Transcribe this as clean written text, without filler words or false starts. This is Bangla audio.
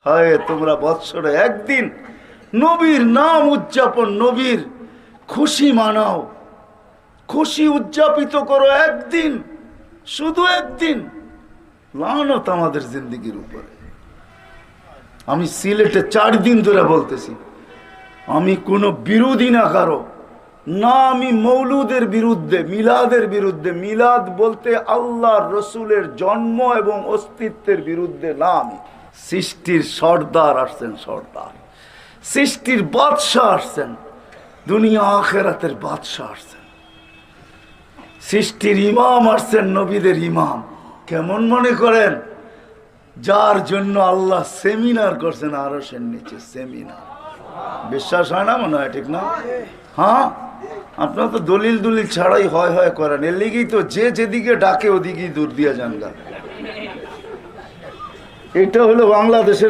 হয় তোমরা বৎসরে একদিন নবীর নাম উদযাপন, নবীর খুশি মানাও, খুশি উদযাপিত করো একদিন, শুধু একদিন। লানত আমাদের জিন্দেগির উপরে। আমি সিলেটে 4 দিন ধরে বলতেছি, আমি কোনো বিরোধী না কারো, না আমি মৌলুদের বিরুদ্ধে, মিলাদের বিরুদ্ধে। মিলাদ বলতে আল্লাহর রসুলের জন্ম এবং অস্তিত্বের বিরুদ্ধে না। আমি সৃষ্টির সর্দার আসছেন, সর্দার সৃষ্টির বাদশাহ আসছেন, দুনিয়া আখেরাতের বাদশাহ আসছেন, সৃষ্টির ইমাম আসছেন, নবীদের ইমাম। কেমন মনে করেন? যার জন্য আল্লাহ সেমিনার করছেন আরশের নিচে, সেমিনার। বিশ্বাস হয় না? মনে হয় ঠিক না? হ্যাঁ, আপনারা তো দলিল দলিল ছাড়াই হয় হয় করেন। এর লিগেই তো যে যেদিকে ডাকে ওদিকেই দূর দিয়া যান গা। এটা হলো বাংলাদেশের